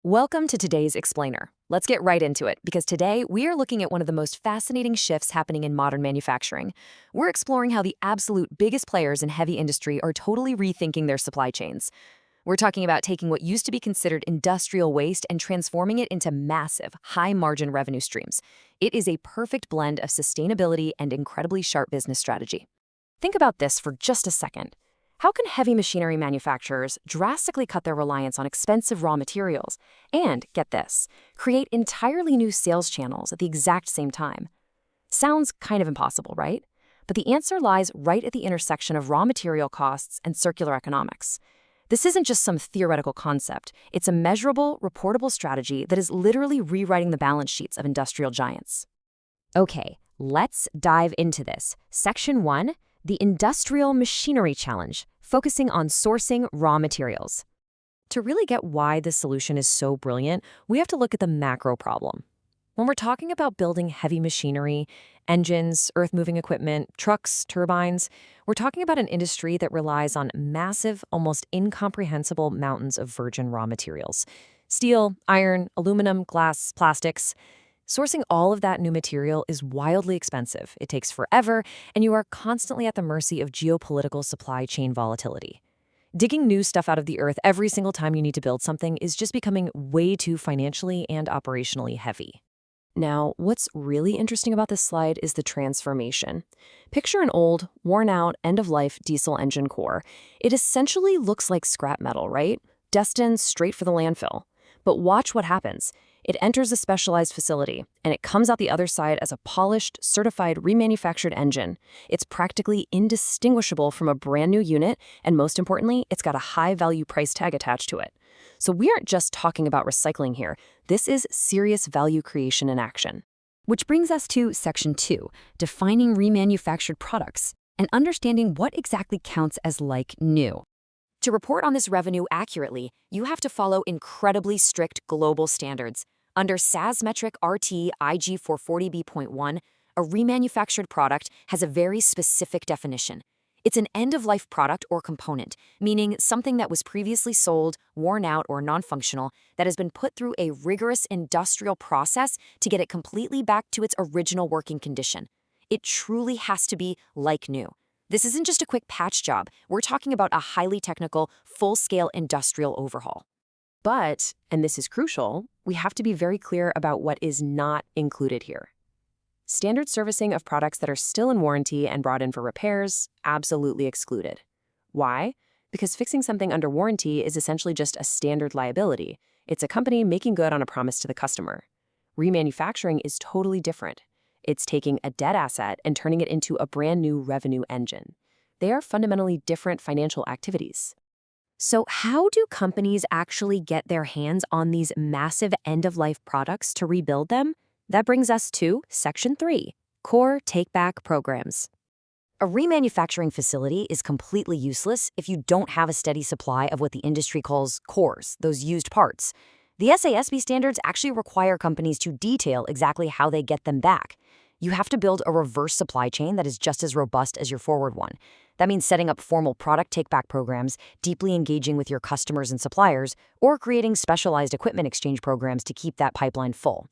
Welcome to today's Explainer. Let's get right into it, because today we are looking at one of the most fascinating shifts happening in modern manufacturing. We're exploring how the absolute biggest players in heavy industry are totally rethinking their supply chains. We're talking about taking what used to be considered industrial waste and transforming it into massive, high-margin revenue streams. It is a perfect blend of sustainability and incredibly sharp business strategy. Think about this for just a second. How can heavy machinery manufacturers drastically cut their reliance on expensive raw materials and, get this, create entirely new sales channels at the exact same time? Sounds kind of impossible, right? But the answer lies right at the intersection of raw material costs and circular economics. This isn't just some theoretical concept. It's a measurable, reportable strategy that is literally rewriting the balance sheets of industrial giants. Okay, let's dive into this. Section 1. The Industrial Machinery Challenge, focusing on sourcing raw materials. To really get why this solution is so brilliant, we have to look at the macro problem. When we're talking about building heavy machinery, engines, earth-moving equipment, trucks, turbines, we're talking about an industry that relies on massive, almost incomprehensible mountains of virgin raw materials. Steel, iron, aluminum, glass, plastics. Sourcing all of that new material is wildly expensive. It takes forever, and you are constantly at the mercy of geopolitical supply chain volatility. Digging new stuff out of the earth every single time you need to build something is just becoming way too financially and operationally heavy. Now, what's really interesting about this slide is the transformation. Picture an old, worn-out, end-of-life diesel engine core. It essentially looks like scrap metal, right? Destined straight for the landfill. But watch what happens. It enters a specialized facility, and it comes out the other side as a polished, certified, remanufactured engine. It's practically indistinguishable from a brand new unit, and most importantly, it's got a high-value price tag attached to it. So we aren't just talking about recycling here. This is serious value creation in action. Which brings us to Section 2, defining remanufactured products, and understanding what exactly counts as like new. To report on this revenue accurately, you have to follow incredibly strict global standards. Under SASB metric RT IG 440B.1, a remanufactured product has a very specific definition. It's an end-of-life product or component, meaning something that was previously sold, worn out, or non-functional that has been put through a rigorous industrial process to get it completely back to its original working condition. It truly has to be like new. This isn't just a quick patch job. We're talking about a highly technical, full-scale industrial overhaul. But, and this is crucial, we have to be very clear about what is not included here. Standard servicing of products that are still in warranty and brought in for repairs, absolutely excluded. Why? Because fixing something under warranty is essentially just a standard liability. It's a company making good on a promise to the customer. Remanufacturing is totally different. It's taking a dead asset and turning it into a brand new revenue engine. They are fundamentally different financial activities. So how do companies actually get their hands on these massive end-of-life products to rebuild them? That brings us to Section 3, Core Take-Back Programs. A remanufacturing facility is completely useless if you don't have a steady supply of what the industry calls cores, those used parts. The SASB standards actually require companies to detail exactly how they get them back. You have to build a reverse supply chain that is just as robust as your forward one. That means setting up formal product take-back programs, deeply engaging with your customers and suppliers, or creating specialized equipment exchange programs to keep that pipeline full.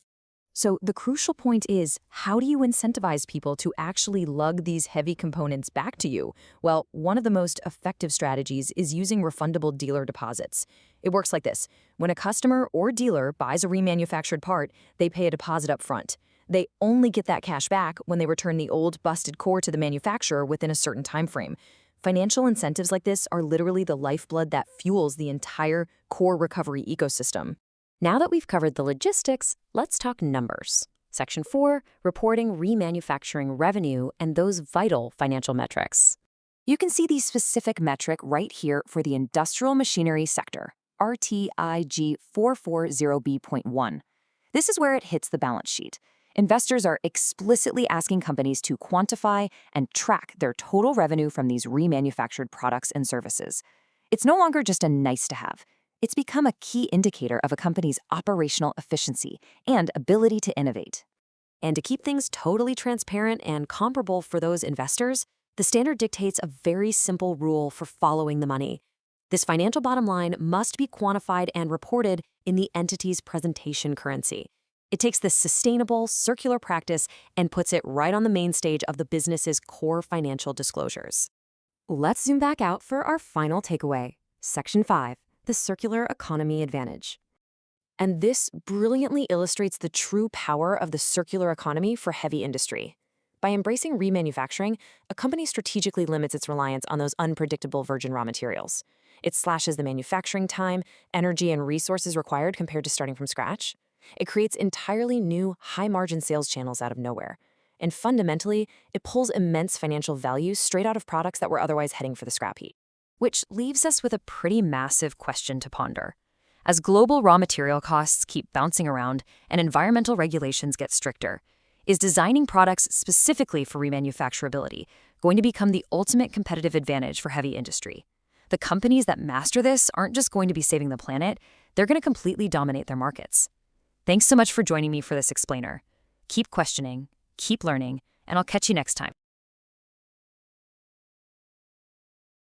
So the crucial point is, how do you incentivize people to actually lug these heavy components back to you? Well, one of the most effective strategies is using refundable dealer deposits. It works like this. When a customer or dealer buys a remanufactured part, they pay a deposit up front. They only get that cash back when they return the old, busted core to the manufacturer within a certain time frame. Financial incentives like this are literally the lifeblood that fuels the entire core recovery ecosystem. Now that we've covered the logistics, let's talk numbers. Section 4, reporting remanufacturing revenue and those vital financial metrics. You can see the specific metric right here for the industrial machinery sector, RTIG 440B.1. This is where it hits the balance sheet. Investors are explicitly asking companies to quantify and track their total revenue from these remanufactured products and services. It's no longer just a nice-to-have. It's become a key indicator of a company's operational efficiency and ability to innovate. And to keep things totally transparent and comparable for those investors, the standard dictates a very simple rule for following the money. This financial bottom line must be quantified and reported in the entity's presentation currency. It takes this sustainable, circular practice and puts it right on the main stage of the business's core financial disclosures. Let's zoom back out for our final takeaway. Section 5, the circular economy advantage. And this brilliantly illustrates the true power of the circular economy for heavy industry. By embracing remanufacturing, a company strategically limits its reliance on those unpredictable virgin raw materials. It slashes the manufacturing time, energy, and resources required compared to starting from scratch. It creates entirely new, high-margin sales channels out of nowhere. And fundamentally, it pulls immense financial value straight out of products that were otherwise heading for the scrap heap. Which leaves us with a pretty massive question to ponder. As global raw material costs keep bouncing around and environmental regulations get stricter, is designing products specifically for remanufacturability going to become the ultimate competitive advantage for heavy industry? The companies that master this aren't just going to be saving the planet, they're going to completely dominate their markets. Thanks so much for joining me for this explainer. Keep questioning, keep learning, and I'll catch you next time.